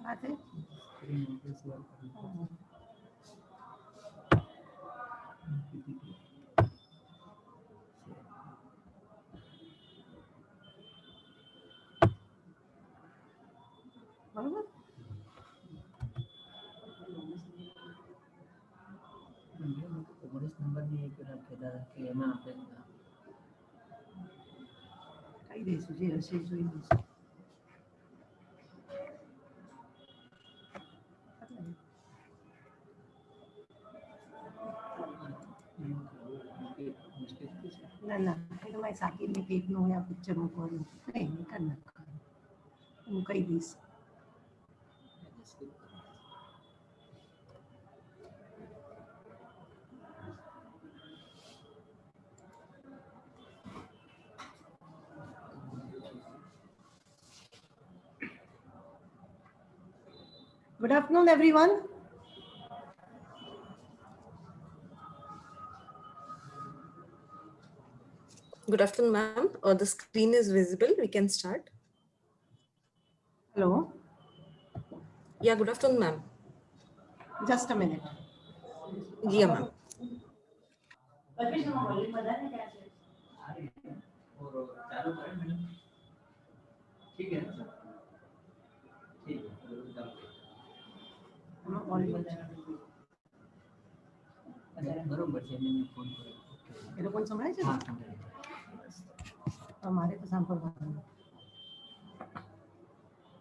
बात है। बरोबर. काही द्यायचं जे असेल सोयी द्यायचं. ના ના એ તો મારી સાકીને કેકનો યા પિક્ચરનું કરું નહીં કરી નાખ હું કહી દઈશ. Good afternoon, everyone. Good afternoon, ma'am. The screen is visible. We can start. Hello. Yeah, good afternoon, ma'am. Just a minute. Yeah, ma'am. બરોબર છે એ લોકોને સંભળાય છે મારે તો સાંભળવાનું.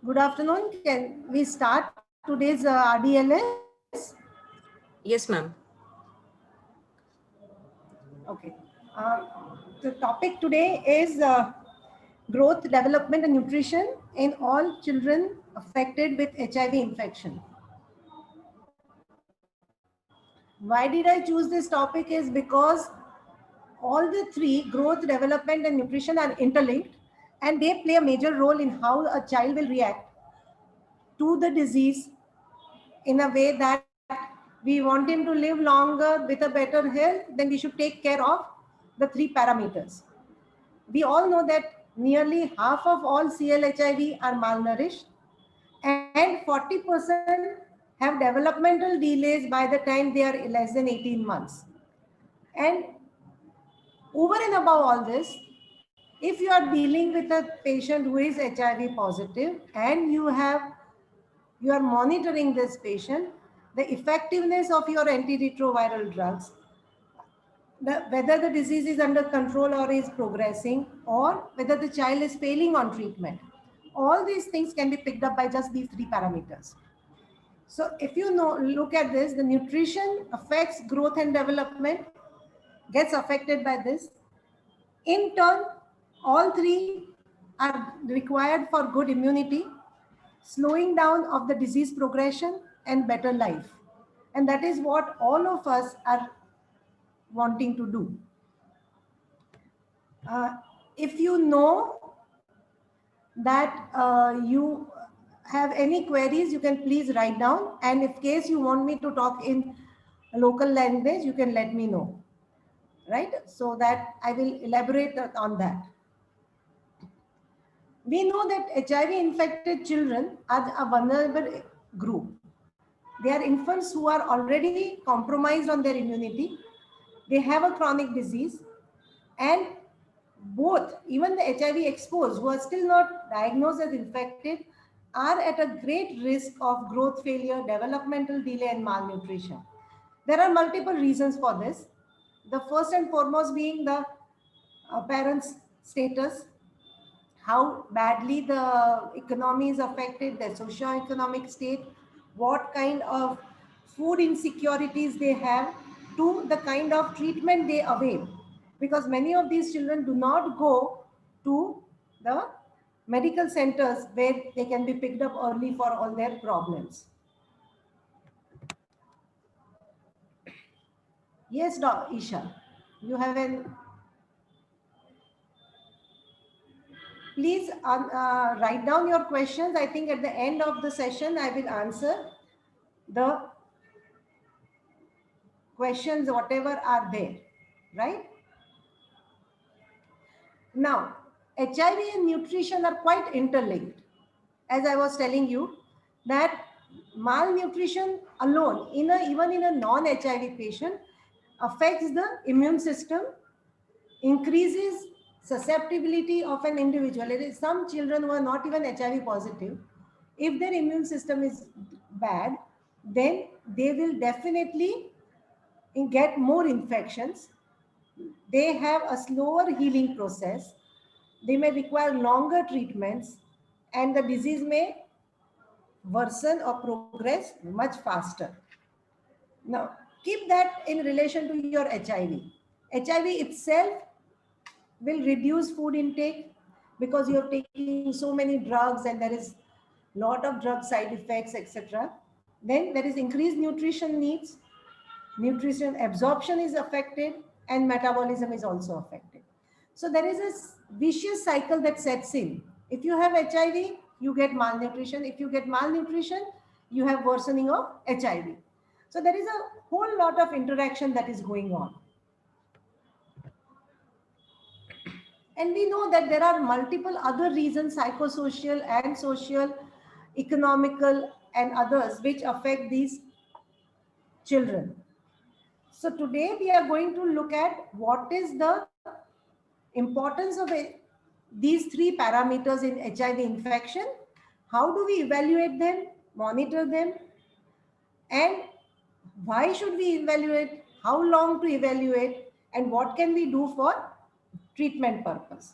Good afternoon. Can we start today's RDLS? Yes, ma'am. Okay. The topic today is growth, development and nutrition in all children affected with HIV infection. Why did I choose this topic is because all the three, growth, development and nutrition, are interlinked and they play a major role in how a child will react to the disease in a way that we want him to live longer with a better health. Then we should take care of the three parameters. We all know that nearly half of all CLHIV are malnourished and 40% have developmental delays by the time they are less than 18 months. And over and above all this, if you are dealing with a patient who is HIV positive and you are monitoring this patient, the effectiveness of your antiretroviral drugs, whether the disease is under control or is progressing, or whether the child is failing on treatment, all these things can be picked up by just these three parameters. So if you look at this, the nutrition affects growth and development, gets affected by this. In turn, all three are required for good immunity, slowing down of the disease progression and better life. And that is what all of us are wanting to do. If you know that you have any queries, you can please write down. And in case you want me to talk in local language, you can let me know, right? So that I will elaborate on that. We know that HIV infected children are a vulnerable group. They are infants who are already compromised on their immunity. They have a chronic disease, and both, even the HIV exposed who are still not diagnosed as infected, are at a great risk of growth failure, developmental delay and malnutrition. There are multiple reasons for this. The first and foremost being the parents' status, how badly the economy is affected, their socio-economic state, what kind of food insecurities they have, to the kind of treatment they avail. Because many of these children do not go to the medical centers where they can be picked up early for all their problems. Yes, Dr. Isha, you have an... Please write down your questions. I think at the end of the session, I will answer the questions, whatever are there, right? Now, HIV and nutrition are quite interlinked. As I was telling you, that malnutrition alone, even in a non-HIV patient, affects the immune system, increases susceptibility of an individual. It is some children who are not even HIV positive. If their immune system is bad, then they will definitely get more infections. They have a slower healing process. They may require longer treatments, and the disease may worsen or progress much faster. Now, keep that in relation to your HIV. HIV itself will reduce food intake because you're taking so many drugs and there is lot of drug side effects, etc. Then there is increased nutrition needs, nutrition absorption is affected, and metabolism is also affected. So there is a vicious cycle that sets in. If you have HIV, you get malnutrition. If you get malnutrition, you have worsening of HIV. So there is a whole lot of interaction that is going on. And we know that there are multiple other reasons, psychosocial and social, economical, and others, which affect these children. So today we are going to look at what is the importance of these three parameters in HIV infection. How do we evaluate them, monitor them, and why should we evaluate, how long to evaluate, and what can we do for treatment purpose.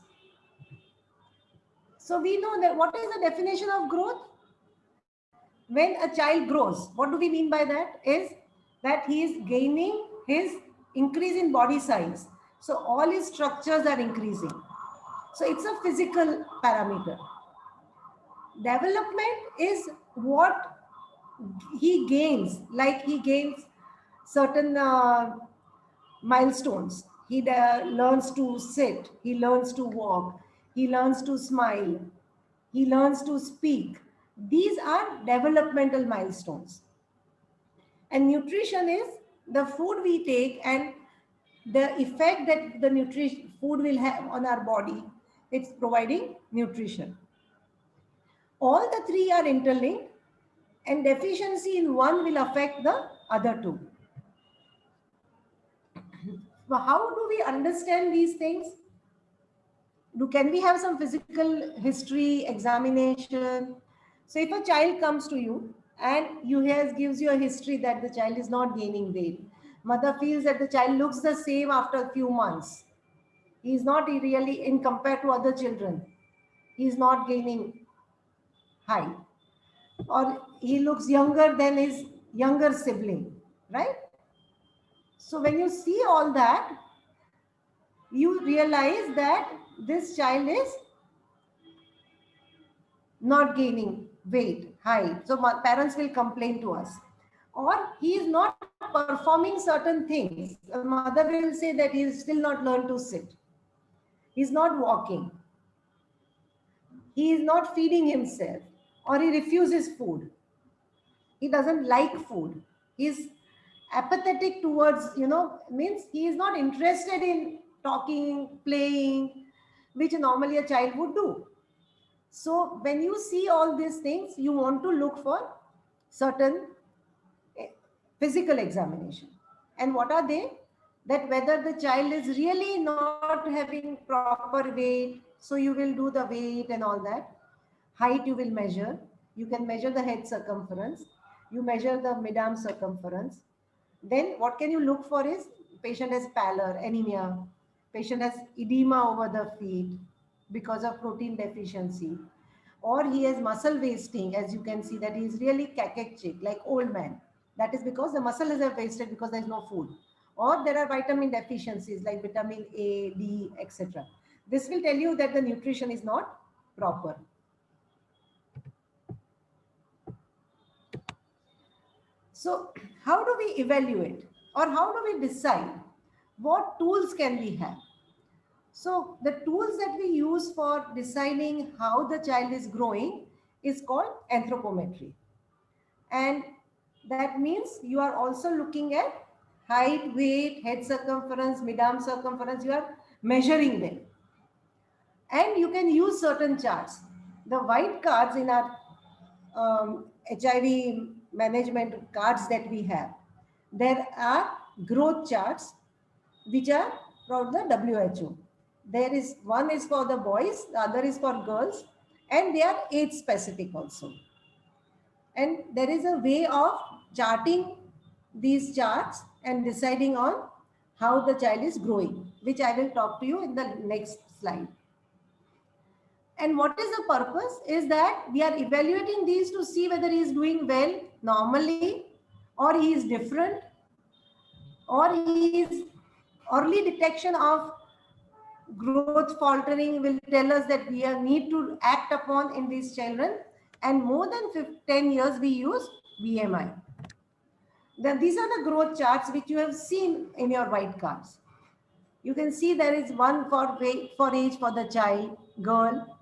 So we know that what is the definition of growth? When a child grows, what do we mean by that? Is that he is gaining his increase in body size. So all his structures are increasing. So it's a physical parameter. Development is what he gains, like he gains certain milestones. He learns to sit, he learns to walk, he learns to smile, he learns to speak. These are developmental milestones. And nutrition is the food we take and the effect that the nutrition food will have on our body. It's providing nutrition. All the three are interlinked, and deficiency in one will affect the other two. So how do we understand these things? Can we have some physical history examination? So if a child comes to you and gives you a history that the child is not gaining weight, mother feels that the child looks the same after a few months. He is not really, in compared to other children, he is not gaining height, or he looks younger than his younger sibling, right? So when you see all that, you realize that this child is not gaining weight, height. So my parents will complain to us. Or he is not performing certain things. The mother will say that he is still not learned to sit. He is not walking. He is not feeding himself. Or he refuses food. He doesn't like food. He is apathetic towards, means he is not interested in talking, playing, which normally a child would do. So when you see all these things, you want to look for certain physical examination. And what are they? That whether the child is really not having proper weight, so you will do the weight and all that. Height you will measure. You can measure the head circumference. You measure the mid-arm circumference. Then what can you look for is patient has pallor, anemia, patient has edema over the feet because of protein deficiency, or he has muscle wasting, as you can see that he is really cachectic, like old man. That is because the muscle is wasted because there is no food. Or there are vitamin deficiencies like vitamin A, D, etc. This will tell you that the nutrition is not proper. So how do we evaluate, or how do we decide what tools can we have? So the tools that we use for deciding how the child is growing is called anthropometry. And that means you are also looking at height, weight, head circumference, mid-arm circumference. You are measuring them. And you can use certain charts. The white cards in our HIV management cards that we have, there are growth charts which are from the WHO. There is one is for the boys, the other is for girls, and they are age specific also. And there is a way of charting these charts and deciding on how the child is growing, which I will talk to you in the next slide. And what is the purpose is that we are evaluating these to see whether he is doing well normally, or he is different, or he is early detection of growth faltering will tell us that we need to act upon in these children. And more than 10 years we use BMI. Then these are the growth charts which you have seen in your white cards. You can see there is one for age for the child, girl,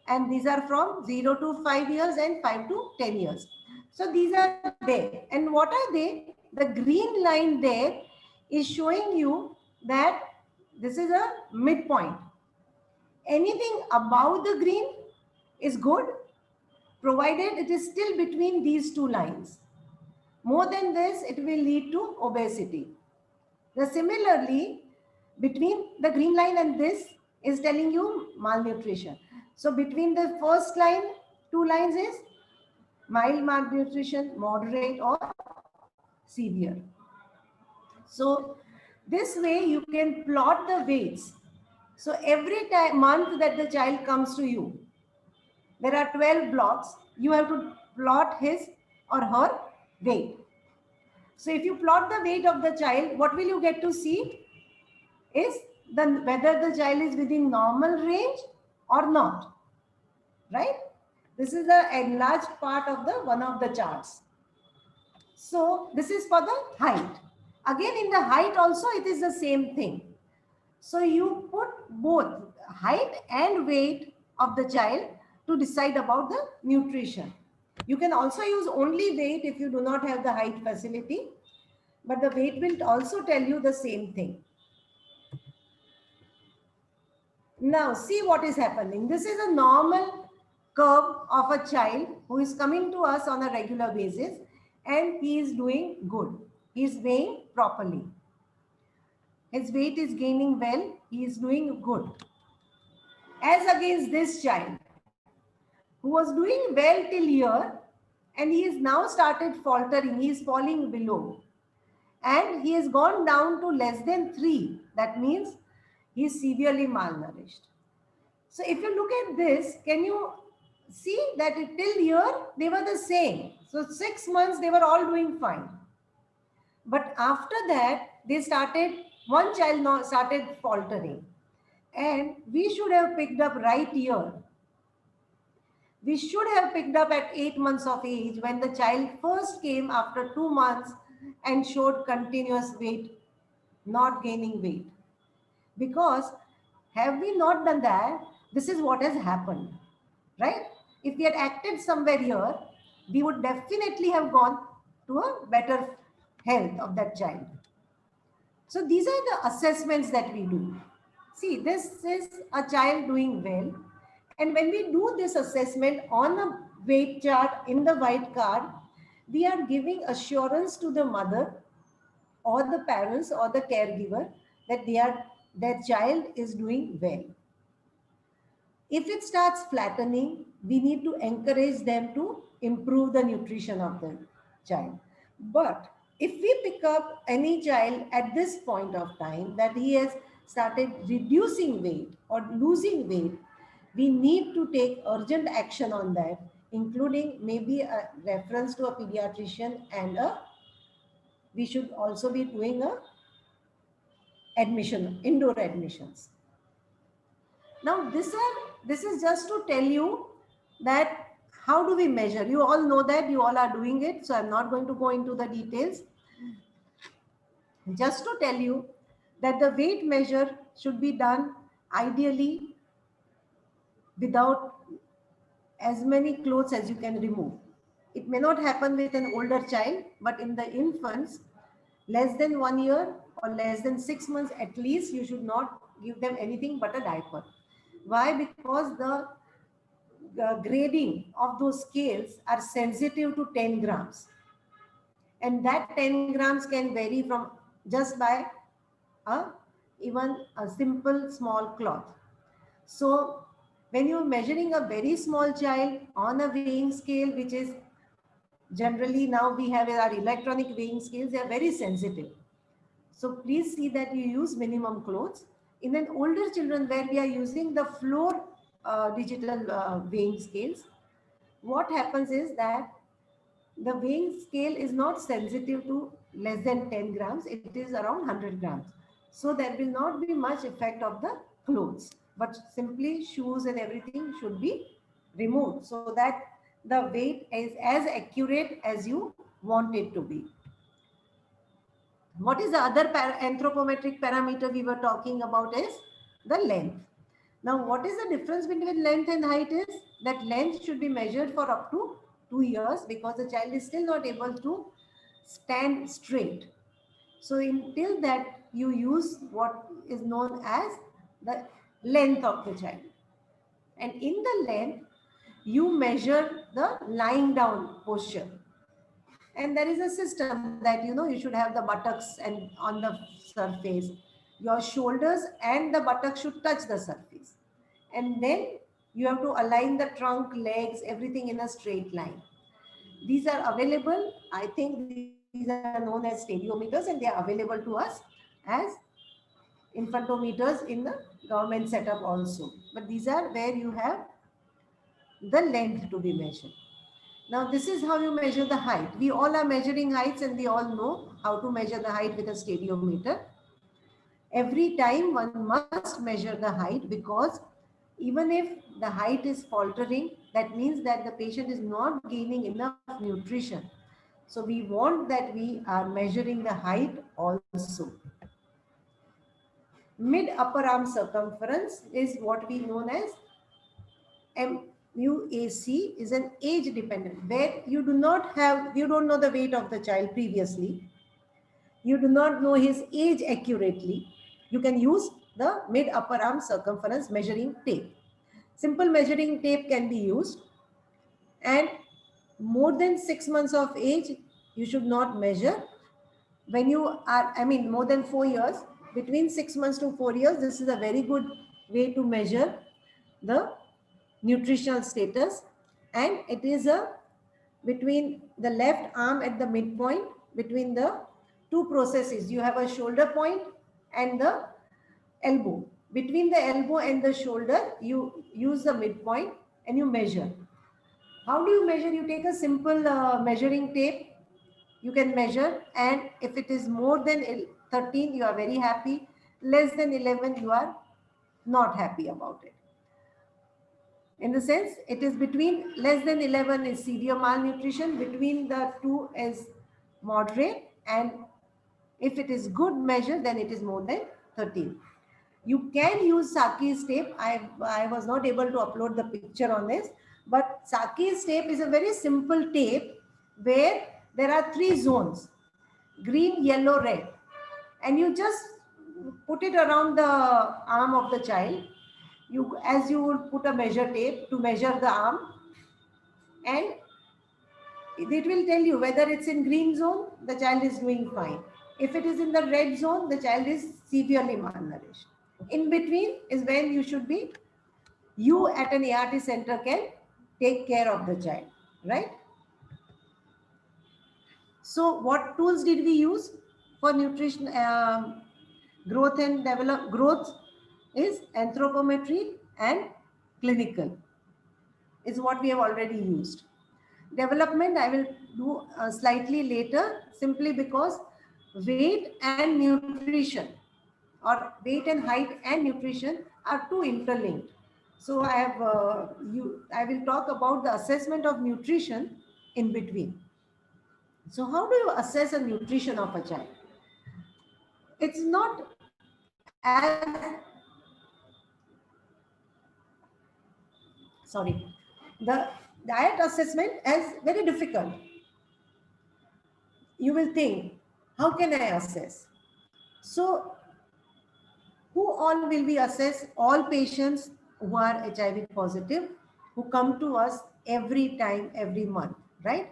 and these are from 0 to 5 years and 5 to 10 years. So these are there. And what are they? The green line there is showing you that this is a midpoint. Anything above the green is good, provided it is still between these two lines. More than this, it will lead to obesity. Similarly, between the green line and this is telling you malnutrition. So between the first line, two lines is mild malnutrition, moderate, or severe. So this way you can plot the weights. So every month that the child comes to you, there are 12 blocks. You have to plot his or her weight. So if you plot the weight of the child, what will you get to see is whether the child is within normal range or not, right? This is the enlarged part of the one of the charts. So this is for the height. Again, in the height also, it is the same thing. So you put both height and weight of the child to decide about the nutrition. You can also use only weight if you do not have the height facility, but the weight will also tell you the same thing. Now see what is happening. This is a normal curve of a child who is coming to us on a regular basis, and he is doing good. He is weighing properly. His weight is gaining well. He is doing good. As against this child who was doing well till here, and he is now started faltering. He is falling below. And he has gone down to less than 3. That means he is severely malnourished. So if you look at this, can you see that till here they were the same? So 6 months they were all doing fine. But after that, one child now started faltering. And we should have picked up right here. We should have picked up at 8 months of age when the child first came after 2 months and showed continuous weight, not gaining weight. Because have we not done that, this is what has happened, right? If we had acted somewhere here, we would definitely have gone to a better health of that child. So these are the assessments that we do. See, this is a child doing well. And when we do this assessment on a weight chart in the white card, we are giving assurance to the mother or the parents or the caregiver that their child is doing well. If it starts flattening, we need to encourage them to improve the nutrition of the child. But if we pick up any child at this point of time that he has started reducing weight or losing weight, we need to take urgent action on that, including maybe a reference to a pediatrician, and we should also be doing a indoor admissions. Now this is just to tell you that how do we measure. You all know that, you all are doing it, so I'm not going to go into the details. Just to tell you that the weight measure should be done ideally without as many clothes as you can remove. It may not happen with an older child, but in the infants, less than 1 year or less than 6 months at least, you should not give them anything but a diaper. Why? Because the grading of those scales are sensitive to 10 grams. And that 10 grams can vary from just by a, even a simple small cloth. So when you're measuring a very small child on a weighing scale, which is generally now we have our electronic weighing scales, they are very sensitive. So please see that you use minimum clothes. In an older children where we are using the floor digital weighing scales, what happens is that the weighing scale is not sensitive to less than 10 grams. It is around 100 grams. So there will not be much effect of the clothes, but simply shoes and everything should be removed so that the weight is as accurate as you want it to be. What is the other anthropometric parameter we were talking about is the length. Now, what is the difference between length and height is that length should be measured for up to 2 years because the child is still not able to stand straight. So until that, you use what is known as the length of the child. And in the length, you measure the lying down posture. And there is a system that you should have the buttocks and on the surface. Your shoulders and the buttocks should touch the surface. And then you have to align the trunk, legs, everything in a straight line. These are available. I think these are known as stadiometers and they are available to us as infantometers in the government setup also. But these are where you have the length to be measured. Now, this is how you measure the height. We all are measuring heights and we all know how to measure the height with a stadiometer. Every time one must measure the height because even if the height is faltering, that means that the patient is not gaining enough nutrition. So we want that we are measuring the height also. Mid upper arm circumference is what we known as MUAC, is an age dependent, where you don't know the weight of the child previously. You do not know his age accurately. You can use the mid upper arm circumference measuring tape. Simple measuring tape can be used, and more than 6 months of age, you should not measure. When you are, more than 4 years, between 6 months to 4 years, this is a very good way to measure the nutritional status. And it is between the left arm at the midpoint, between the two processes. You have a shoulder point and the elbow. Between the elbow and the shoulder, you use the midpoint and you measure. How do you measure? You take a simple measuring tape. You can measure, and if it is more than 13, you are very happy. Less than 11, you are not happy about it. In the sense, it is between less than 11 is severe malnutrition, between the two is moderate, and if it is good measure, then it is more than 13. You can use Saki's tape. I was not able to upload the picture on this, but Saki's tape is a very simple tape where there are 3 zones, green, yellow, red. And you just put it around the arm of the child. As you would put a measure tape to measure the arm, and it will tell you whether it's in green zone, the child is doing fine. If it is in the red zone, the child is severely malnourished. In between is when you at an ART center can take care of the child, right? So what tools did we use for nutrition, growth and growth is anthropometry and clinical is what we have already used. Development I will do slightly later, simply because weight and nutrition, or weight and height and nutrition, are too interlinked. So I will talk about the assessment of nutrition in between. So how do you assess a nutrition of a child? It's not as, the diet assessment is very difficult. You will think, how can I assess? So who all will we assess? All patients who are HIV positive, who who come to us every time, every month, right?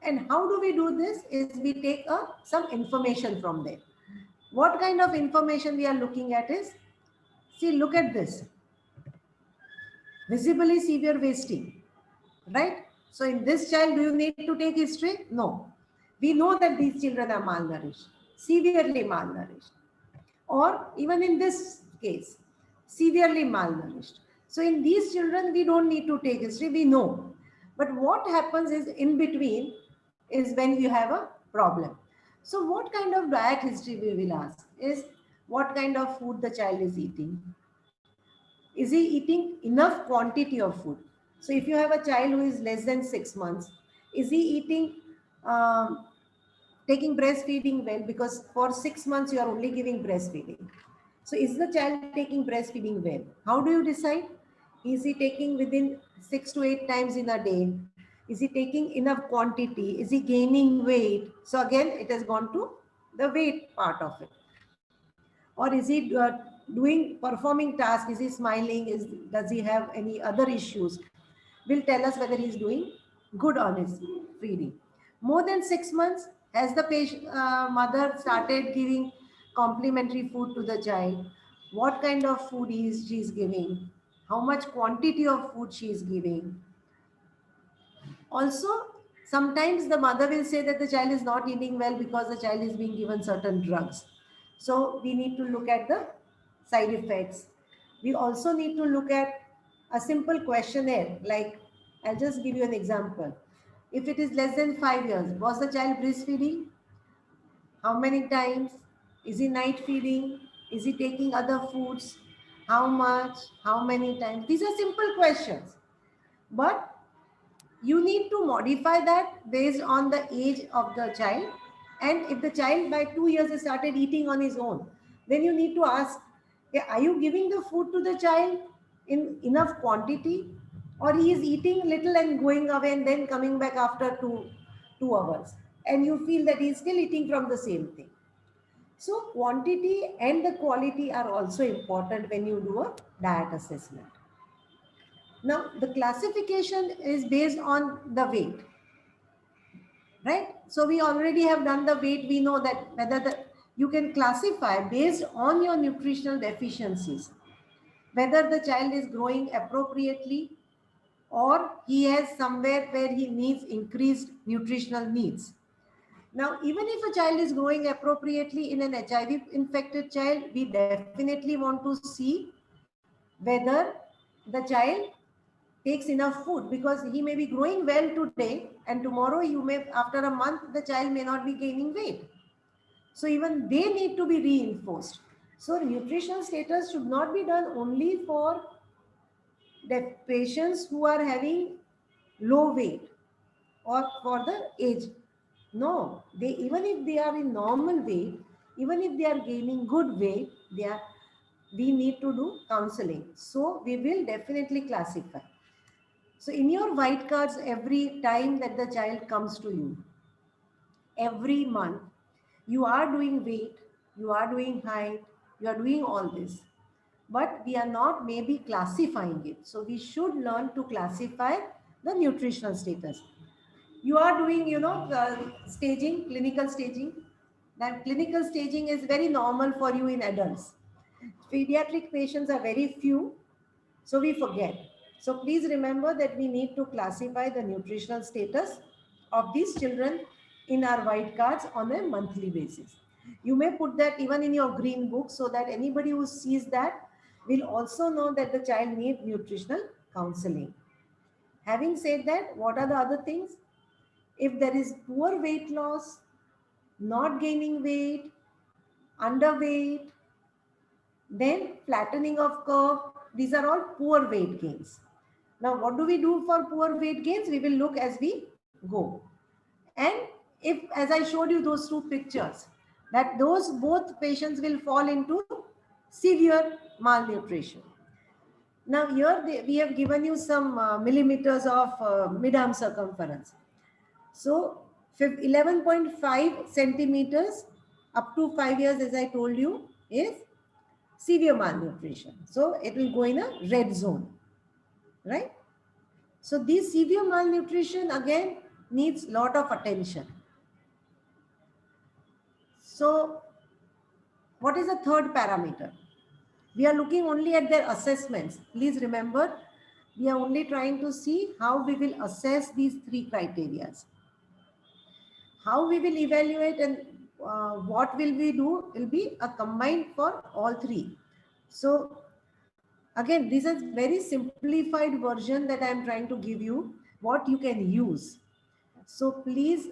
And how do we do this? Is we take some information from there. What kind of information we are looking at is, see, look at this. Visibly severe wasting, right? So in this child, do you need to take history? No. We know that these children are malnourished, severely malnourished, or even in this case, severely malnourished. So in these children, we don't need to take history, we know. But what happens is in between is when you have a problem. So what kind of diet history we will ask is, what kind of food the child is eating? Is he eating enough quantity of food? So if you have a child who is less than 6 months, is he eating, taking breastfeeding well? Because for 6 months you are only giving breastfeeding. So is the child taking breastfeeding well? How do you decide? Is he taking within 6 to 8 times in a day? Is he taking enough quantity? Is he gaining weight? So again, it has gone to the weight part of it. Or is he performing task? Is he smiling? Does he have any other issues? Will tell us whether he is doing good on his feeding. More than 6 months, has the mother started giving complementary food to the child? What kind of food she is giving? How much quantity of food she is giving? Also, sometimes the mother will say that the child is not eating well because the child is being given certain drugs. So we need to look at the side effects. We also need to look at a simple questionnaire. Like, I'll just give you an example. If it is less than 5 years, was the child breastfeeding? How many times? Is he night feeding? Is he taking other foods? How much? How many times? These are simple questions. But you need to modify that based on the age of the child. And if the child by 2 years has started eating on his own, then you need to ask, are you giving the food to the child in enough quantity, or he is eating little and going away and then coming back after 2 hours, and you feel that he is still eating from the same thing. So quantity and the quality are also important when you do a diet assessment. Now, the classification is based on the weight, right? So we already have done the weight. We know that you can classify based on your nutritional deficiencies, whether the child is growing appropriately or he has somewhere where he needs increased nutritional needs. Now, even if a child is growing appropriately in an HIV infected child, we definitely want to see whether the child takes enough food, because he may be growing well today and tomorrow after a month, the child may not be gaining weight. So even they need to be reinforced. So nutritional status should not be done only for the patients who are having low weight or for the age. No, even if they are in normal weight, even if they are gaining good weight, we need to do counseling. So we will definitely classify. So in your white cards, every time that the child comes to you, every month, you are doing weight, you are doing height, you are doing all this, but we are not maybe classifying it. So we should learn to classify the nutritional status. You are doing, staging, clinical staging. That clinical staging is very normal for you in adults. Pediatric patients are very few, so we forget. So please remember that we need to classify the nutritional status of these children in our white cards on a monthly basis. You may put that even in your green book so that anybody who sees that will also know that the child needs nutritional counseling. Having said that, what are the other things? If there is poor weight loss, not gaining weight, underweight, then flattening of curve, these are all poor weight gains. Now, what do we do for poor weight gains? We will look as we go. And if, as I showed you those two pictures, that those both patients will fall into severe malnutrition. Now, here we have given you some millimeters of mid-arm circumference. So 11.5 centimeters up to 5 years, as I told you, is severe malnutrition. So it will go in a red zone, right? So this severe malnutrition again needs lot of attention. So what is the third parameter? We are looking only at their assessments. Please remember, we are only trying to see how we will assess these three criteria. How we will evaluate and what will we do will be a combined for all three. So again, this is very simplified version that I am trying to give you what you can use. So please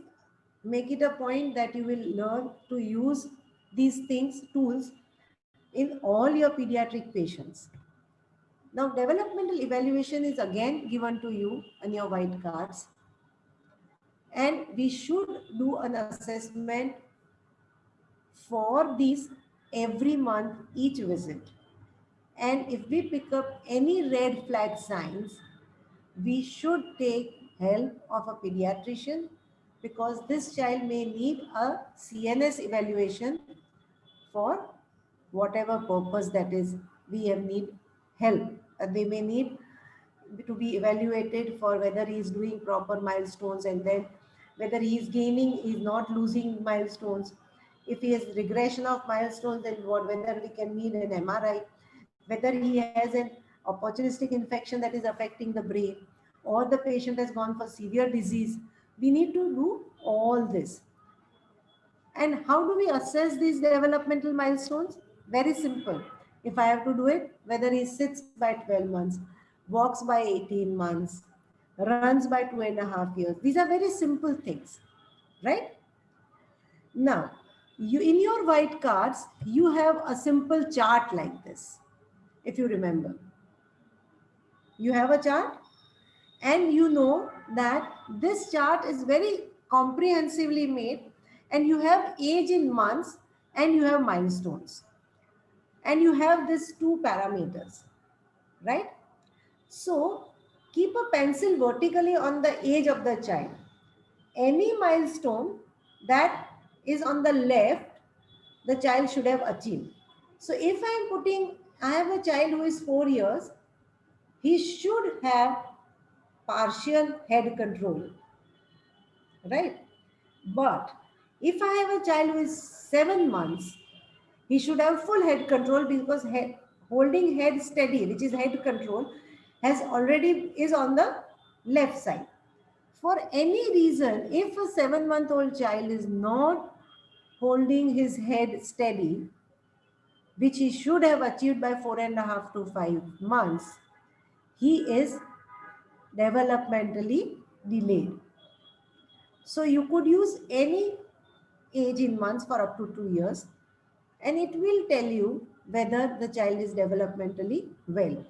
make it a point that you will learn to use these things, tools in all your pediatric patients. Now, developmental evaluation is again given to you on your white cards. And we should do an assessment for these every month, each visit. And if we pick up any red flag signs, we should take help of a pediatrician because this child may need a CNS evaluation for whatever purpose that is. We have need help. They may need to be evaluated for whether he is doing proper milestones, and then whether he is gaining, he is not losing milestones. If he has regression of milestones, then whether we can need an MRI, whether he has an opportunistic infection that is affecting the brain, or the patient has gone for severe disease. We need to do all this. And how do we assess these developmental milestones? Very simple. If I have to do it, whether he sits by 12 months, walks by 18 months, runs by 2.5 years. These are very simple things, right? Now, you in your white cards, you have a simple chart like this, if you remember. You have a chart, and you know that this chart is very comprehensively made, and you have age in months and you have milestones, and you have these two parameters, right? So keep a pencil vertically on the age of the child. Any milestone that is on the left, the child should have achieved. So if I am putting, I have a child who is 4 years, he should have partial head control, right? But if I have a child who is 7 months, he should have full head control because holding head steady, which is head control, has already is on the left side. For any reason, if a 7-month-old child is not holding his head steady, which he should have achieved by 4.5 to 5 months, he is developmentally delayed. So you could use any age in months for up to 2 years, and it will tell you whether the child is developmentally well.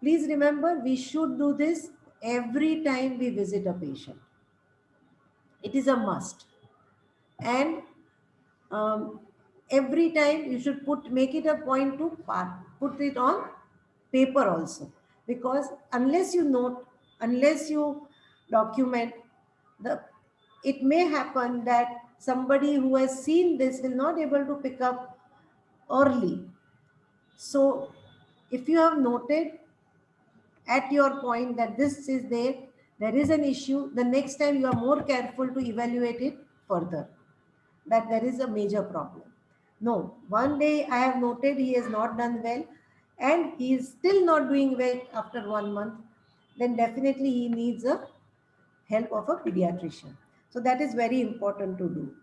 Please remember, we should do this every time we visit a patient. It is a must. And every time you should make it a point to put it on paper also, because unless you note, unless you document, it may happen that somebody who has seen this will not able to pick up early. So if you have noted at your point that this is there is an issue, the next time you are more careful to evaluate it further, that there is a major problem. No, one day I have noted he has not done well and he is still not doing well after 1 month, then definitely he needs a help of a pediatrician. So that is very important to do.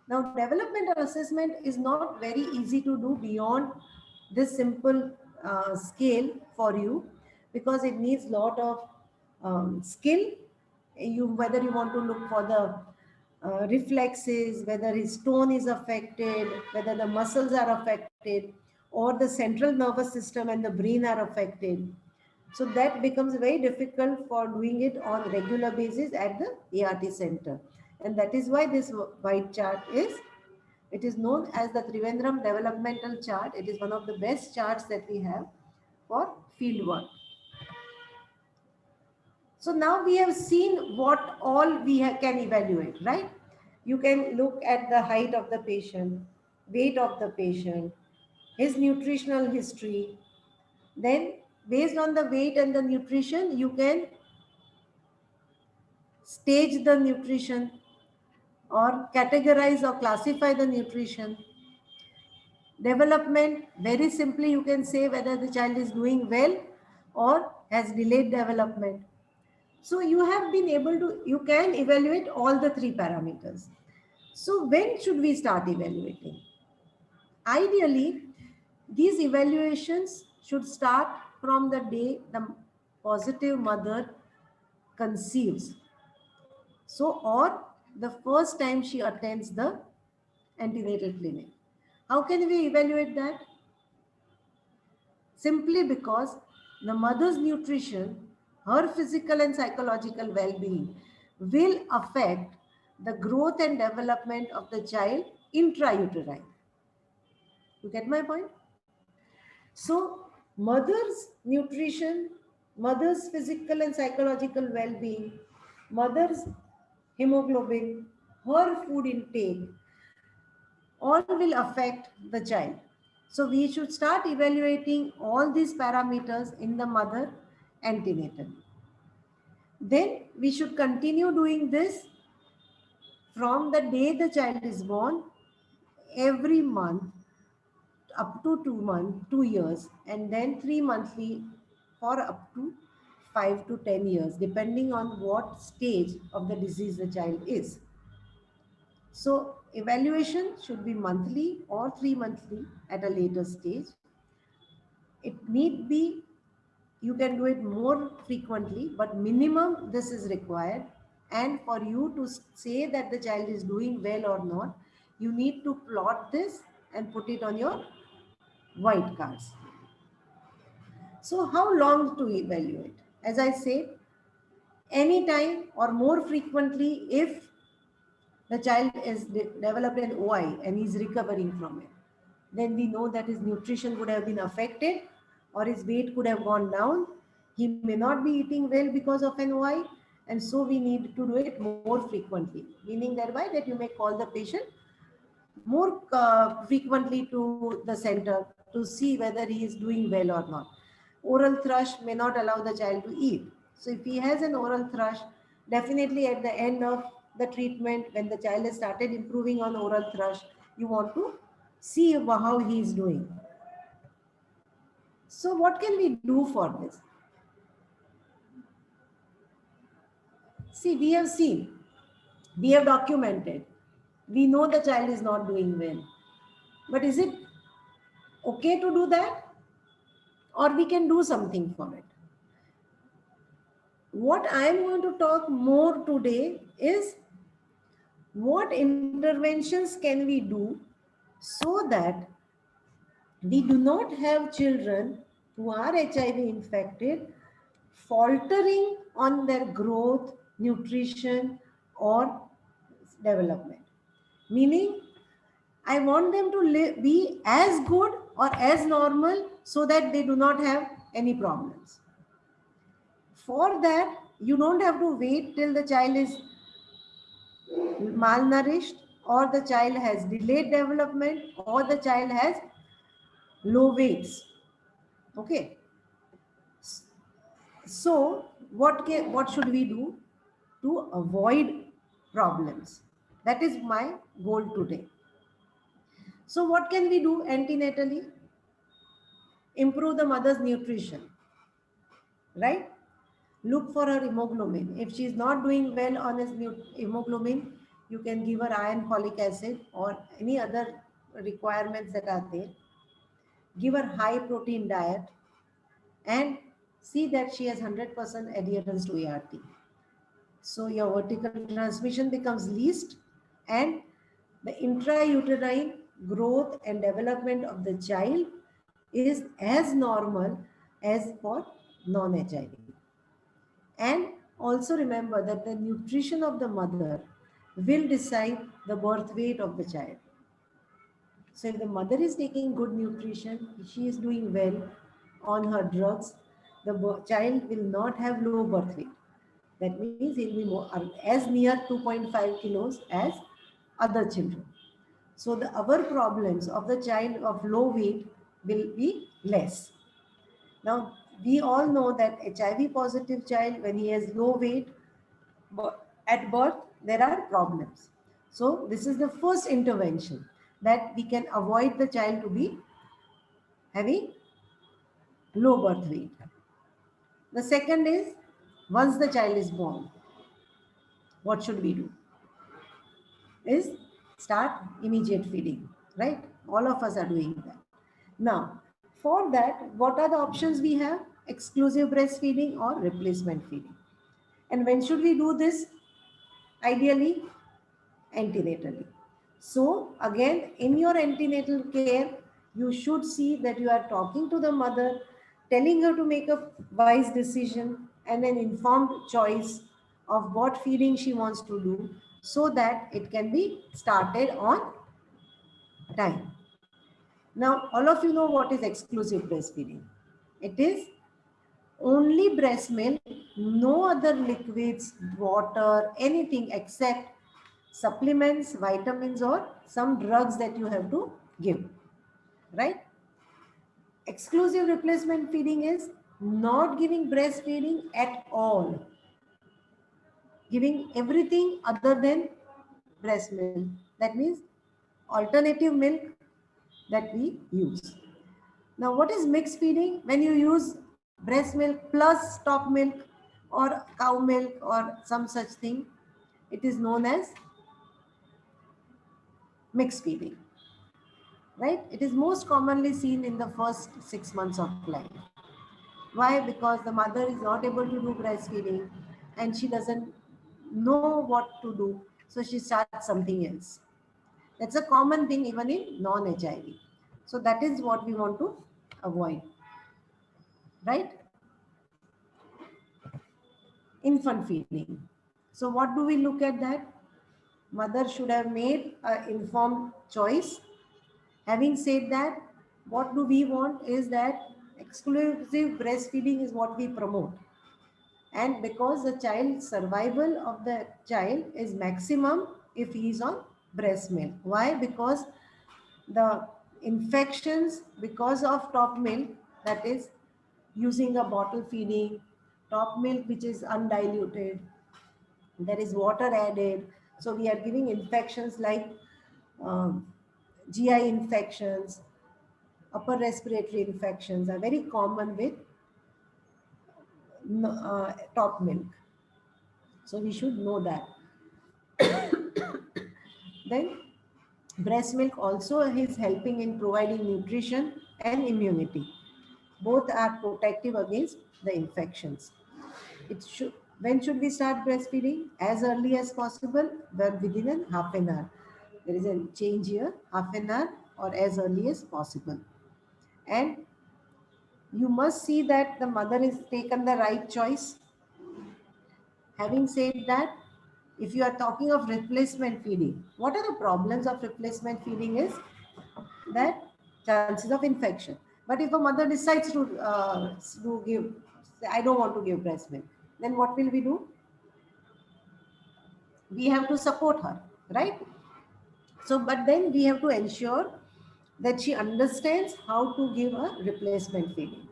Now, developmental assessment is not very easy to do beyond this simple scale for you, because it needs lot of skill. Whether you want to look for the reflexes, whether his tone is affected, whether the muscles are affected, or the central nervous system and the brain are affected. So that becomes very difficult for doing it on regular basis at the ART center. And that is why this white chart it is known as the Trivandrum developmental chart. It is one of the best charts that we have for field work. So now we have seen what all we can evaluate, right? You can look at the height of the patient, weight of the patient, his nutritional history. Then based on the weight and the nutrition, you can stage the nutrition or categorize or classify the nutrition. Development, very simply you can say whether the child is doing well or has delayed development. So you have been able to, you can evaluate all the three parameters. So when should we start evaluating? Ideally, these evaluations should start from the day the positive mother conceives. So, or the first time she attends the antenatal clinic. How can we evaluate that? Simply because the mother's nutrition, her physical and psychological well-being will affect the growth and development of the child intrauterine. You get my point? So, mother's nutrition, mother's physical and psychological well-being, mother's hemoglobin, her food intake, all will affect the child. So we should start evaluating all these parameters in the mother antenatal. Then we should continue doing this from the day the child is born, every month up to 2 months, 2 years, and then 3 monthly for up to 5 to 10 years, depending on what stage of the disease the child is. So evaluation should be monthly or 3 monthly at a later stage. It need be, you can do it more frequently, but minimum this is required. And for you to say that the child is doing well or not, you need to plot this and put it on your white cards. So how long to evaluate? As I said, anytime or more frequently if the child is developed an OI and is recovering from it, then we know that his nutrition would have been affected or his weight could have gone down. He may not be eating well because of an OI, and so we need to do it more frequently, meaning thereby that you may call the patient more frequently to the center to see whether he is doing well or not. Oral thrush may not allow the child to eat. So if he has an oral thrush, definitely at the end of the treatment, when the child has started improving on oral thrush, you want to see how he is doing. So what can we do for this? See, we have documented, we know the child is not doing well. But is it okay to do that? Or we can do something for it? What I am going to talk more today is what interventions can we do so that we do not have children who are HIV infected faltering on their growth, nutrition, or development. Meaning, I want them to be as good or as normal so that they do not have any problems. For that, you don't have to wait till the child is malnourished or the child has delayed development or the child has low weights. Okay. So what should we do to avoid problems? That is my goal today. So what can we do antenatally? Improve the mother's nutrition, right? Look for her hemoglobin. If she is not doing well on his hemoglobin, you can give her iron folic acid or any other requirements that are there. Give her high protein diet and see that she has 100% adherence to ART. So your vertical transmission becomes least and the intrauterine growth and development of the child is as normal as for non-HIV. And also remember that the nutrition of the mother will decide the birth weight of the child. So if the mother is taking good nutrition, she is doing well on her drugs, the child will not have low birth weight. That means he'll be more, as near 2.5 kilos as other children. So our problems of the child of low weight will be less. Now, we all know that HIV positive child, when he has low weight, at birth, there are problems. So this is the first intervention that we can avoid the child to be having low birth weight. The second is, once the child is born, what should we do? Is start immediate feeding, right? All of us are doing that. Now, for that, what are the options we have? Exclusive breastfeeding or replacement feeding. And when should we do this? Ideally, antenatally. So again, in your antenatal care, you should see that you are talking to the mother, telling her to make a wise decision and an informed choice of what feeding she wants to do so that it can be started on time. Now, all of you know what is exclusive breastfeeding. It is only breast milk, no other liquids, water, anything except supplements, vitamins, or some drugs that you have to give, right? Exclusive replacement feeding is not giving breastfeeding at all, giving everything other than breast milk. That means alternative milk that we use. Now, what is mixed feeding? When you use breast milk plus top milk or cow milk or some such thing, it is known as mixed feeding, right? It is most commonly seen in the first 6 months of life. Why? Because the mother is not able to do breastfeeding and she doesn't know what to do, so she starts something else. That's a common thing even in non-HIV. So that is what we want to avoid, right? Infant feeding. So what do we look at that? Mother should have made an informed choice. Having said that, what do we want is that exclusive breastfeeding is what we promote. And because the child survival of the child is maximum if he is on breast milk. Why? Because the infections because of top milk, that is using a bottle feeding, top milk which is undiluted, there is water added. So we are giving infections like um, GI infections, upper respiratory infections are very common with top milk. So we should know that. Then breast milk also is helping in providing nutrition and immunity. Both are protective against the infections. It should, when should we start breastfeeding? As early as possible, but within a half an hour. There is a change here, half an hour or as early as possible. And you must see that the mother has taken the right choice. Having said that, if you are talking of replacement feeding, what are the problems of replacement feeding is that chances of infection. But if a mother decides to give, say, I don't want to give breast milk, then what will we do? We have to support her, right? So, but then we have to ensure that she understands how to give a replacement feeding,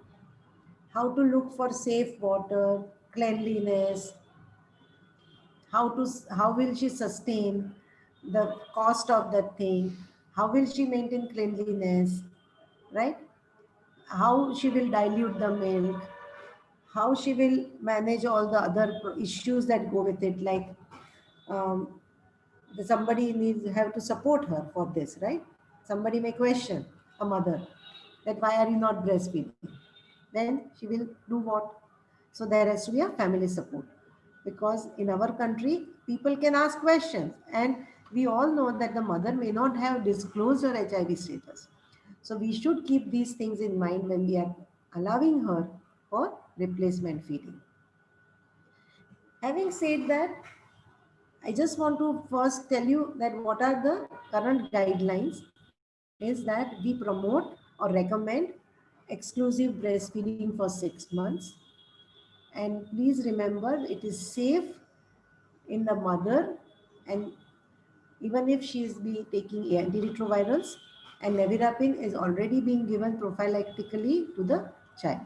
how to look for safe water, cleanliness, how will she sustain the cost of that thing, how will she maintain cleanliness, right? How she will dilute the milk, how she will manage all the other issues that go with it, like um, somebody needs have to support her for this, right? Somebody may question a mother that why are you not breastfeeding? Then she will do what? So there has to be a family support, because in our country people can ask questions, and we all know that the mother may not have disclosed her HIV status. So we should keep these things in mind when we are allowing her for replacement feeding. Having said that, I just want to first tell you that what are the current guidelines is that we promote or recommend exclusive breastfeeding for 6 months. And please remember, it is safe in the mother, and even if she is be taking antiretrovirals, and nevirapine is already being given prophylactically to the child.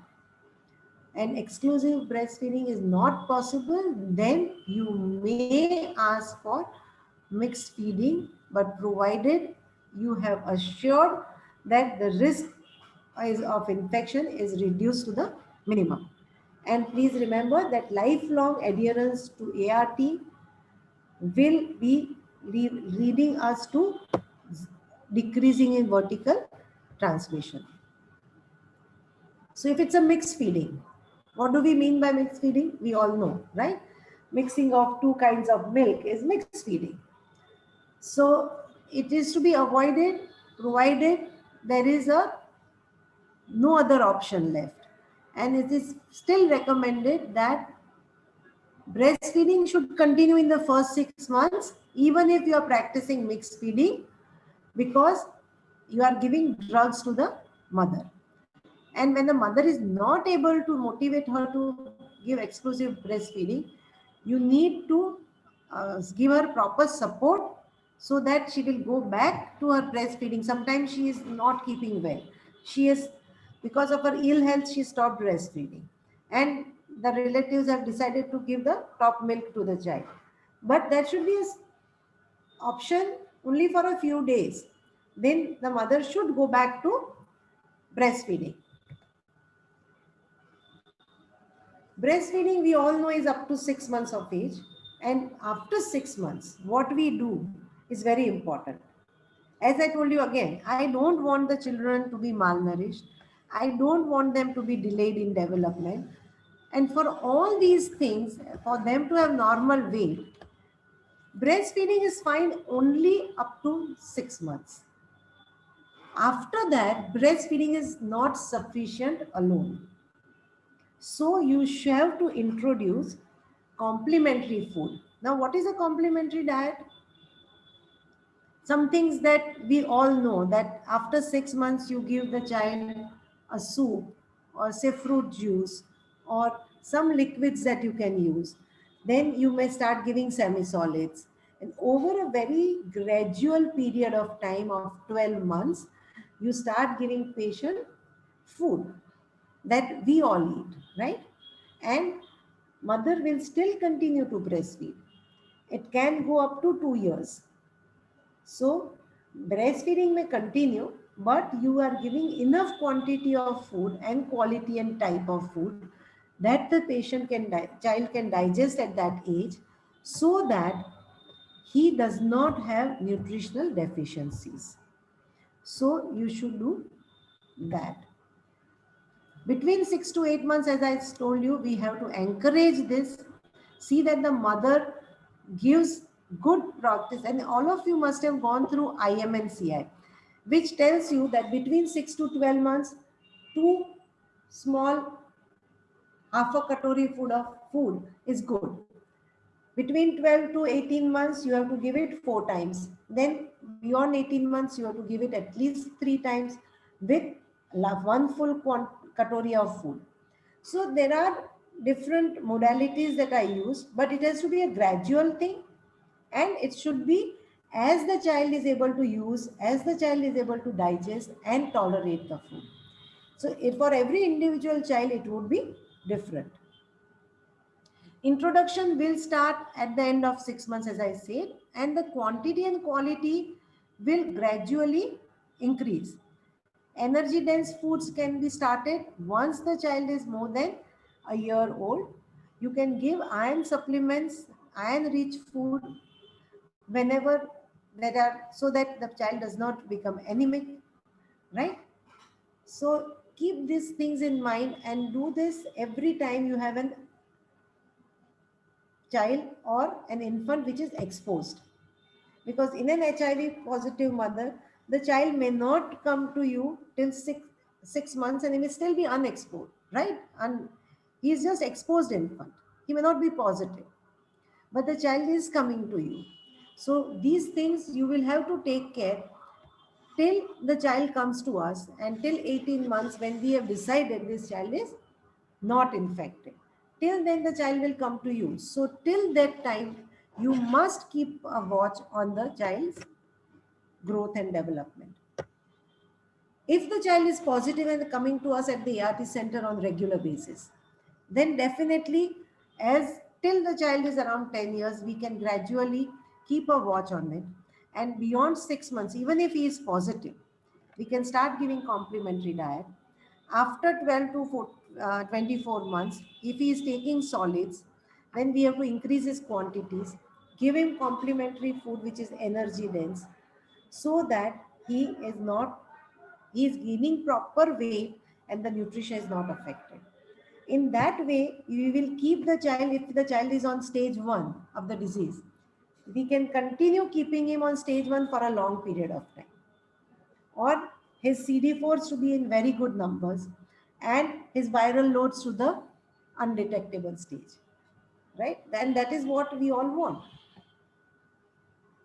and exclusive breastfeeding is not possible, then you may ask for mixed feeding, but provided you have assured that the risk of infection is reduced to the minimum. And please remember that lifelong adherence to ART will be leading us to decreasing in vertical transmission. So if it's a mixed feeding, what do we mean by mixed feeding? We all know, right? Mixing of two kinds of milk is mixed feeding. So it is to be avoided provided there is a no other option left. And it is still recommended that breastfeeding should continue in the first 6 months, even if you are practicing mixed feeding, because you are giving drugs to the mother. And when the mother is not able to motivate her to give exclusive breastfeeding, you need to give her proper support so that she will go back to her breastfeeding. Sometimes she is not keeping well. She is, because of her ill health, she stopped breastfeeding. And the relatives have decided to give the top milk to the child. But that should be an option only for a few days. Then the mother should go back to breastfeeding. Breastfeeding, we all know, is up to 6 months of age. And after 6 months, what we do is very important. As I told you again, I don't want the children to be malnourished. I don't want them to be delayed in development. And for all these things, for them to have normal weight, breastfeeding is fine only up to 6 months. After that, breastfeeding is not sufficient alone. So you have to introduce complementary food. Now, what is a complementary diet? Some things that we all know, that after 6 months you give the child a soup or say fruit juice or some liquids that you can use. Then you may start giving semi-solids. And over a very gradual period of time of 12 months, you start giving patient food that we all eat, right? And mother will still continue to breastfeed. It can go up to 2 years. So breastfeeding may continue, but you are giving enough quantity of food and quality and type of food that the child can digest at that age, so that he does not have nutritional deficiencies. So you should do that. Between 6 to 8 months, as I told you, we have to encourage this. See that the mother gives good practice. And all of you must have gone through IMNCI, which tells you that between 6 to 12 months, two small half a katori food is good. Between 12 to 18 months, you have to give it 4 times. Then beyond 18 months, you have to give it at least 3 times with one full katori of food. So there are different modalities that I use, but it has to be a gradual thing, and it should be as the child is able to use, as the child is able to digest and tolerate the food. So for every individual child, it would be different. Introduction will start at the end of 6 months, as I said, and the quantity and quality will gradually increase. Energy dense foods can be started once the child is more than a year old. You can give iron supplements, iron rich food whenever there are, so that the child does not become anemic, right? So keep these things in mind and do this every time you have an child or an infant which is exposed. Because in an HIV positive mother, the child may not come to you till six months and he may still be unexposed, right? And he is just exposed infant. He may not be positive, but the child is coming to you. So these things you will have to take care till the child comes to us, and till 18 months when we have decided this child is not infected. Till then the child will come to you. So till that time, you must keep a watch on the child's growth and development. If the child is positive and coming to us at the ART center on regular basis, then definitely, as till the child is around 10 years, we can gradually keep a watch on it. And beyond 6 months, even if he is positive, we can start giving complementary diet. After 12 to 24 months, if he is taking solids, then we have to increase his quantities, give him complementary food which is energy dense, so that he is gaining proper weight and the nutrition is not affected. In that way, we will keep the child, if the child is on stage 1 of the disease, we can continue keeping him on stage 1 for a long period of time. Or his CD4s to be in very good numbers and his viral loads to the undetectable stage. Right? And that is what we all want.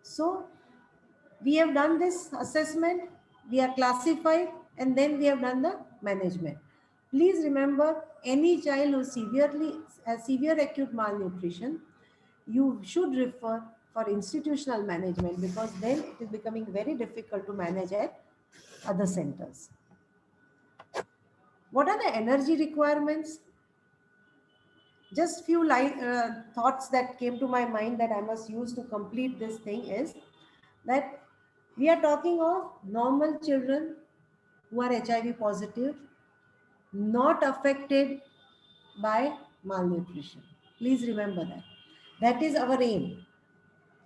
So we have done this assessment, we are classified, and then we have done the management. Please remember, any child who has severe acute malnutrition, you should refer for institutional management, because then it is becoming very difficult to manage at other centers. What are the energy requirements? Just few thoughts that came to my mind that I must use to complete this thing is that we are talking of normal children who are HIV positive, not affected by malnutrition. Please remember that. That is our aim.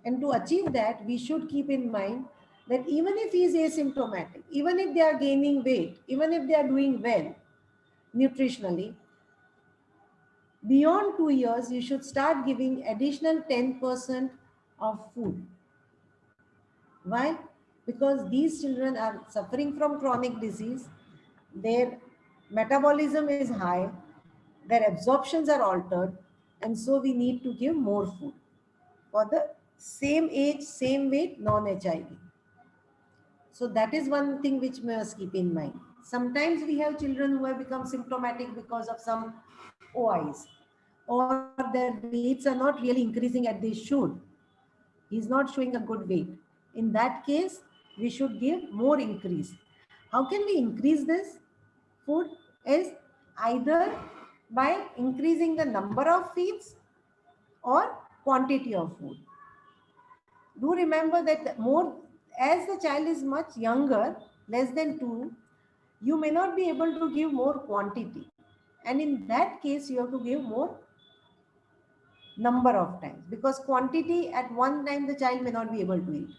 And to achieve that, we should keep in mind that even if he is asymptomatic, even if they are gaining weight, even if they are doing well nutritionally, beyond 2 years, you should start giving additional 10% of food. Why? Because these children are suffering from chronic disease, their metabolism is high, their absorptions are altered, and so we need to give more food for the same age, same weight, non-HIV. So that is one thing which we must keep in mind. Sometimes we have children who have become symptomatic because of some OIs, or their weights are not really increasing as they should. He's not showing a good weight. In that case, we should give more increase. How can we increase this food? Is either by increasing the number of feeds or quantity of food. Do remember that more as the child is much younger, less than 2, you may not be able to give more quantity. And in that case, you have to give more number of times, because quantity at one time the child may not be able to eat.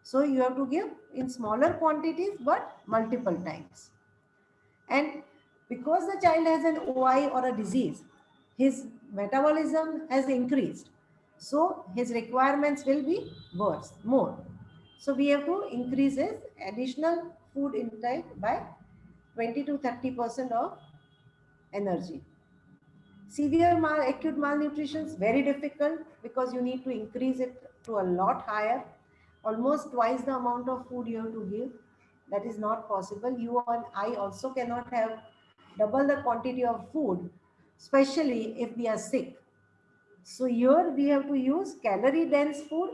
So you have to give in smaller quantities but multiple times. And because the child has an OI or a disease, his metabolism has increased. So his requirements will be more. So we have to increase his additional food intake by 20 to 30% of energy. Severe acute malnutrition is very difficult, because you need to increase it to a lot higher, almost twice the amount of food you have to give. That is not possible. You and I also cannot have double the quantity of food, especially if we are sick. So here we have to use calorie dense food,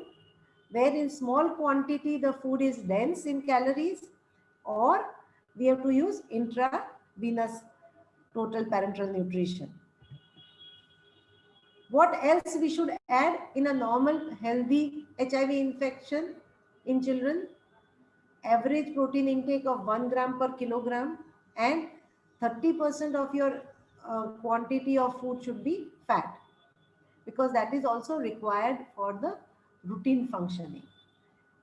where in small quantity the food is dense in calories, or we have to use intravenous total parenteral nutrition. What else we should add in a normal healthy HIV infection in children? Average protein intake of 1 gram per kilogram, and 30% of your quantity of food should be fat, because that is also required for the routine functioning.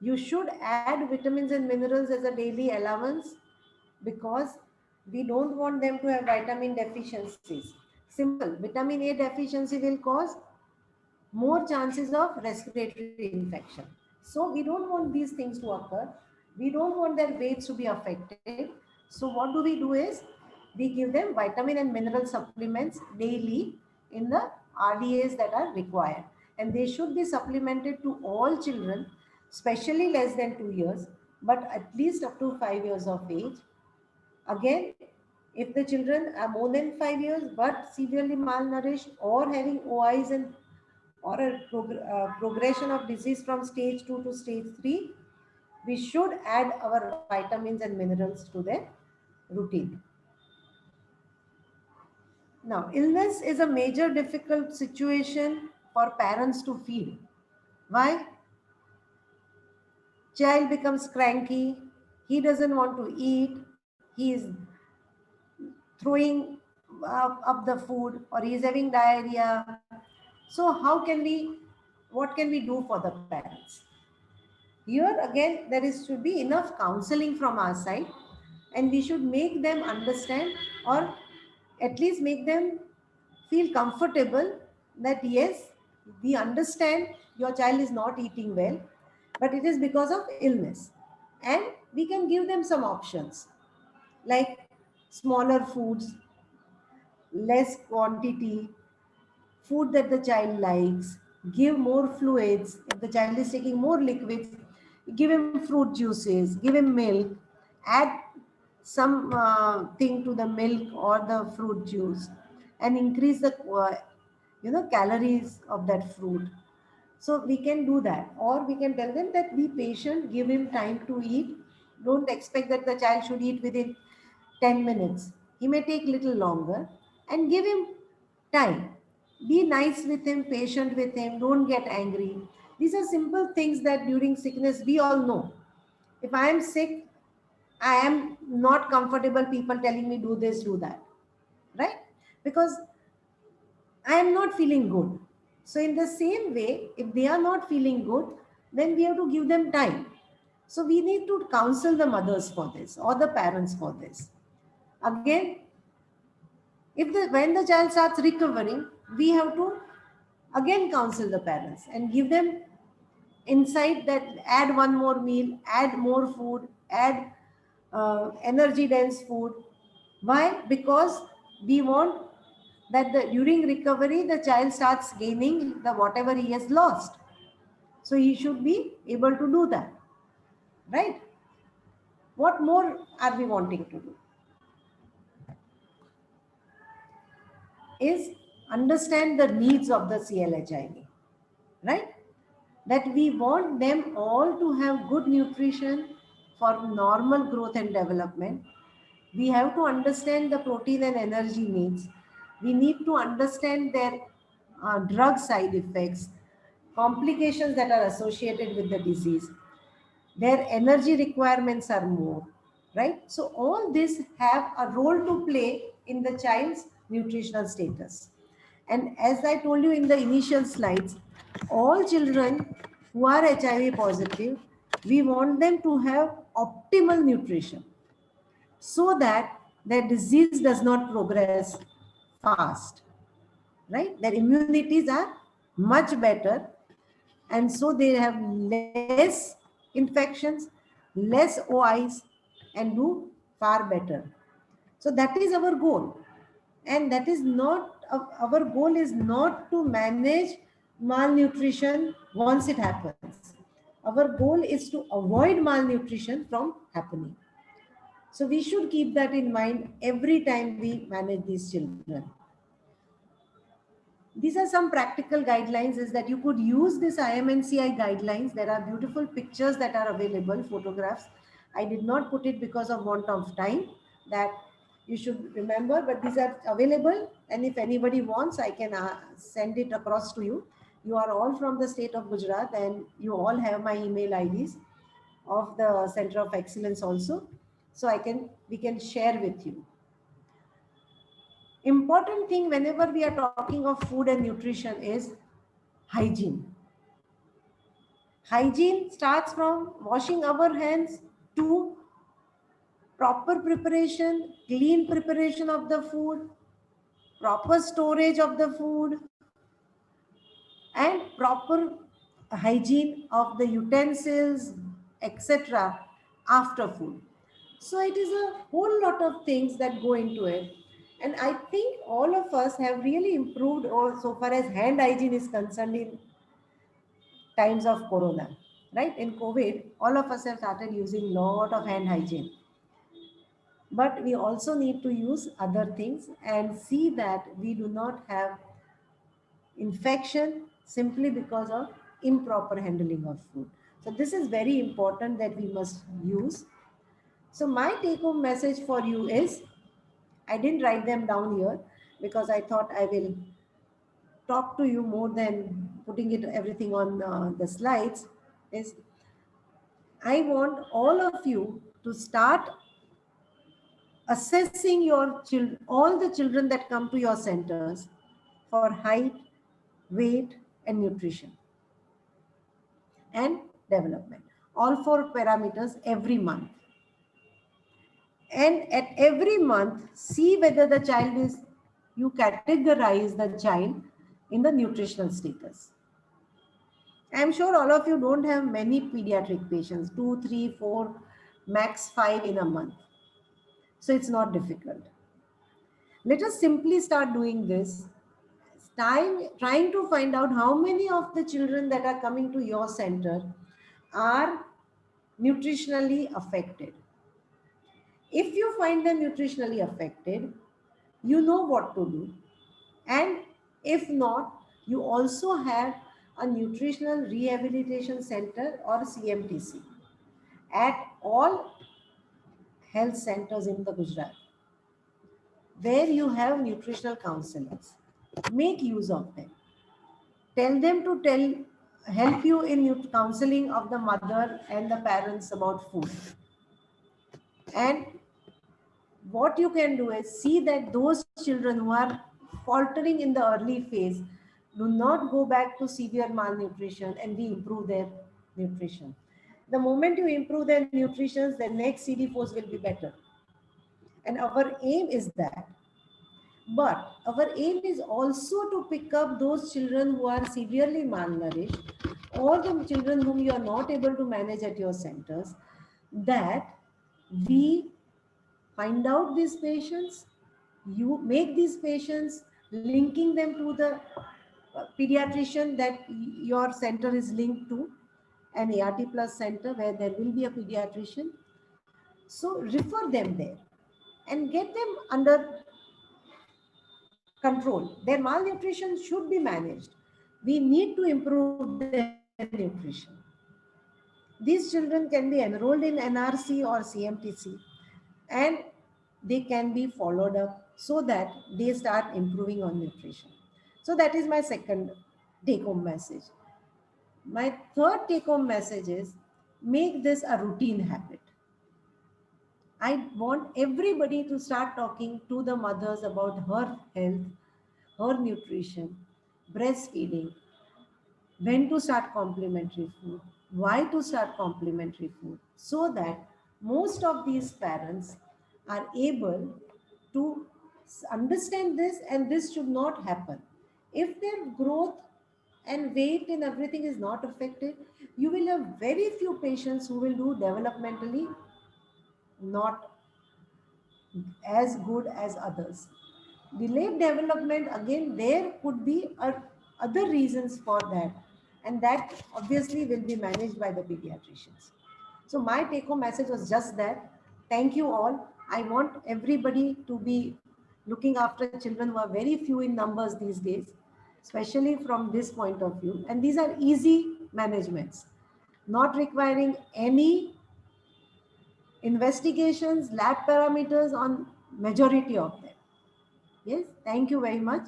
You should add vitamins and minerals as a daily allowance, because we don't want them to have vitamin deficiencies. Simple, vitamin A deficiency will cause more chances of respiratory infection. So we don't want these things to occur. We don't want their weights to be affected. So what we do is we give them vitamin and mineral supplements daily in the RDAs that are required. And they should be supplemented to all children, especially less than 2 years, but at least up to 5 years of age. Again, if the children are more than 5 years but severely malnourished or having OIs and or a progression of disease from stage 2 to stage 3, we should add our vitamins and minerals to their routine. Now, illness is a major difficult situation for parents to feel. Why? Child becomes cranky, he doesn't want to eat, he is throwing up the food, or he is having diarrhea. So, what can we do for the parents? Here again, should be enough counseling from our side, and we should make them understand, or at least make them feel comfortable that yes, we understand your child is not eating well, but it is because of illness. And we can give them some options like smaller foods, less quantity, food that the child likes, give more fluids. If the child is taking more liquids, give him fruit juices, give him milk, add some thing to the milk or the fruit juice, and increase the calories of that fruit. So we can do that, or we can tell them that be patient, give him time to eat. Don't expect that the child should eat within 10 minutes. He may take little longer, and give him time. Be nice with him, patient with him, don't get angry. These are simple things that during sickness we all know. If I am sick, I am not comfortable people telling me do this, do that, right? Because I am not feeling good. So, in the same way, if they are not feeling good, then we have to give them time. So, we need to counsel the mothers for this or the parents for this. Again, when the child starts recovering, we have to again counsel the parents and give them insight that add one more meal, add more food, add energy dense food. Why? Because we want that during recovery the child starts gaining the whatever he has lost. So he should be able to do that, right? What more are we wanting to do? Is understand the needs of the CLHIV, right? That we want them all to have good nutrition for normal growth and development. We have to understand the protein and energy needs. We need to understand their drug side effects, complications that are associated with the disease. Their energy requirements are more, right? So all this have a role to play in the child's nutritional status. And as I told you in the initial slides, all children who are HIV positive, we want them to have optimal nutrition so that their disease does not progress fast, right? Their immunities are much better, and so they have less infections, less OIs, and do far better. So that is our goal. And that is not, our goal is not to manage malnutrition once it happens. Our goal is to avoid malnutrition from happening. So we should keep that in mind every time we manage these children. These are some practical guidelines, is that you could use this IMNCI guidelines. There are beautiful pictures that are available, photographs. I did not put it because of want of time, that you should remember, but these are available. And if anybody wants, I can send it across to you. You are all from the state of Gujarat, and you all have my email IDs of the Center of Excellence also. So we can share with you. Important thing whenever we are talking of food and nutrition is hygiene. Hygiene starts from washing our hands to proper preparation, clean preparation of the food, proper storage of the food, and proper hygiene of the utensils, etc. after food. So it is a whole lot of things that go into it. And I think all of us have really improved, or so far as hand hygiene is concerned, in times of corona, right? In COVID, all of us have started using lot of hand hygiene. But we also need to use other things and see that we do not have infection simply because of improper handling of food. So this is very important that we must use. So my take home message for you is, I didn't write them down here, because I thought I will talk to you more than putting it everything on the slides, is I want all of you to start assessing your children, all the children that come to your centers for height, weight, and nutrition and development. All 4 parameters every month. And at every month, see whether the child is, you categorize the child in the nutritional status. I'm sure all of you don't have many pediatric patients, 2, 3, 4, max 5 in a month. So it's not difficult. Let us simply start doing this, trying to find out how many of the children that are coming to your center are nutritionally affected. If you find them nutritionally affected, you know what to do. And if not, you also have a nutritional rehabilitation center or CMTC at all health centers in the Gujarat, where you have nutritional counselors. Make use of them. Tell them to help you in counseling of the mother and the parents about food. And what you can do is see that those children who are faltering in the early phase do not go back to severe malnutrition, and we improve their nutrition. The moment you improve their nutrition, the next CD4s will be better. And our aim is that. But our aim is also to pick up those children who are severely malnourished or the children whom you are not able to manage at your centers, that we find out these patients, you make these patients, linking them to the pediatrician that your center is linked to, an ART plus center where there will be a pediatrician. So refer them there and get them under control. Their malnutrition should be managed. We need to improve their nutrition. These children can be enrolled in NRC or CMTC, and they can be followed up so that they start improving on nutrition. So that is my second take-home message. My third take-home message is make this a routine habit. I want everybody to start talking to the mothers about her health, her nutrition, breastfeeding, when to start complementary food, why to start complementary food, so that most of these parents are able to understand this, and this should not happen. If their growth and weight and everything is not affected, you will have very few patients who will do developmentally not as good as others. Delayed development, again, there could be other reasons for that. And that obviously will be managed by the pediatricians. So my take-home message was just that. Thank you all. I want everybody to be looking after children who are very few in numbers these days, especially from this point of view. And these are easy managements, not requiring any investigations, lab parameters on majority of them. Yes, thank you very much.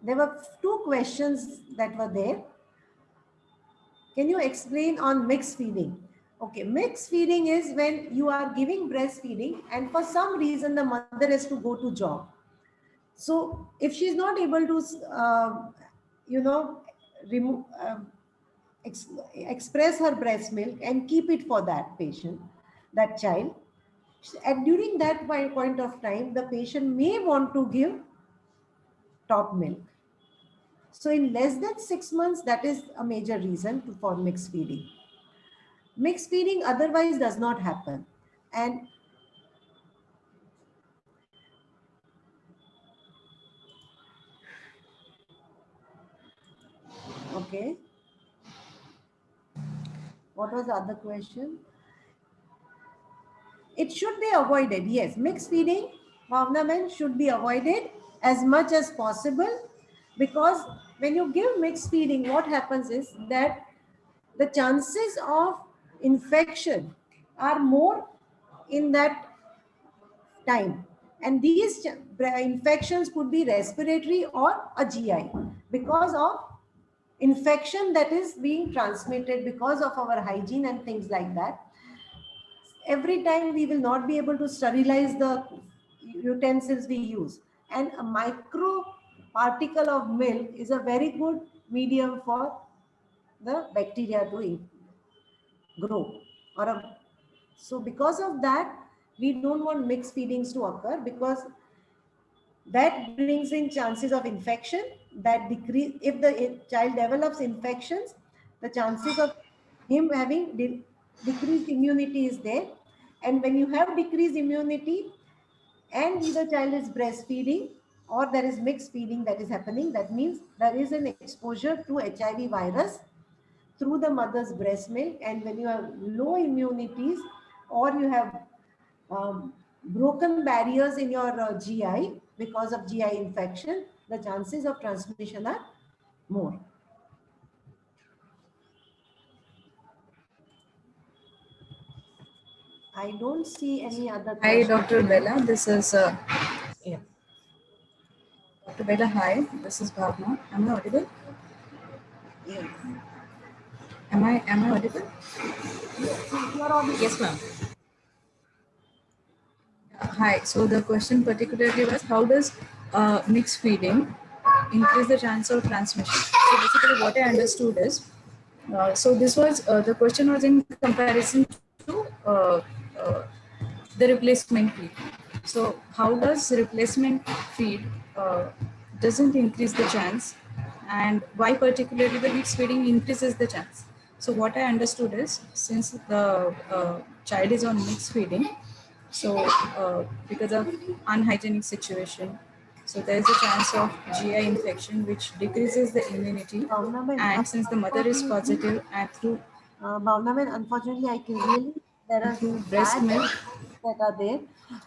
There were 2 questions that were there. Can you explain on mixed feeding? Okay, mixed feeding is when you are giving breastfeeding and for some reason the mother has to go to job. So if she's not able to, remove, express her breast milk and keep it for that patient, that child, and during that point of time, the patient may want to give top milk. So in less than 6 months, that is a major reason for mixed feeding. Mixed feeding otherwise does not happen. And okay. What was the other question? It should be avoided. Yes, mixed feeding, Bhavna, should be avoided as much as possible, because when you give mixed feeding, what happens is that the chances of infection are more in that time. And these infections could be respiratory or a GI because of infection that is being transmitted because of our hygiene and things like that. Every time we will not be able to sterilize the utensils we use. And a micro particle of milk is a very good medium for the bacteria to grow. So because of that, we don't want mixed feedings to occur because that brings in chances of infection that decrease. If the child develops infections, the chances of him having decreased immunity is there. And when you have decreased immunity and the child is breastfeeding or there is mixed feeding that is happening, that means there is an exposure to HIV virus through the mother's breast milk. And when you have low immunities or you have broken barriers in your GI because of GI infection, the chances of transmission are more. I don't see any other Hi, question. Dr. Bella. This is Yeah. Dr. Bella. Hi, this is Bhavna. Am I audible? Yes. Am I audible? You are audible. Yes, ma'am. Hi. So the question particularly was, how does mixed feeding increase the chance of transmission? So basically, what I understood is, so this was the question was in comparison to the replacement feed. So how does replacement feed doesn't increase the chance, and why particularly the mixed feeding increases the chance? So what I understood is, since the child is on mixed feeding, so because of unhygienic situation, so there is a chance of GI infection which decreases the immunity, and since the mother is positive and through Bhavna, unfortunately, I can really, there are through breast bad milk. that are there.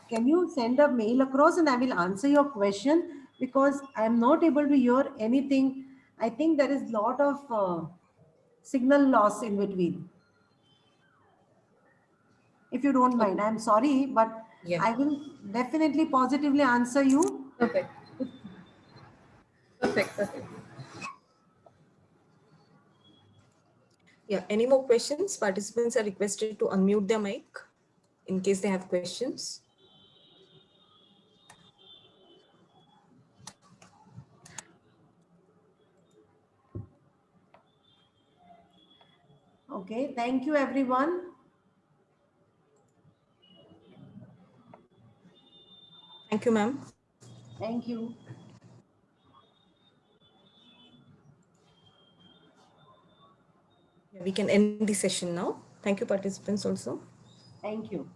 Can you send a mail across and I will answer your question because I am not able to hear anything. I think there is lot of signal loss in between. If you don't mind, I'm sorry, but Yeah. I will definitely positively answer you. Perfect. Perfect. Yeah. Any more questions? Participants are requested to unmute their mic in case they have questions. Okay, thank you everyone. Thank you, ma'am. Thank you. We can end the session now. Thank you, participants also. Thank you.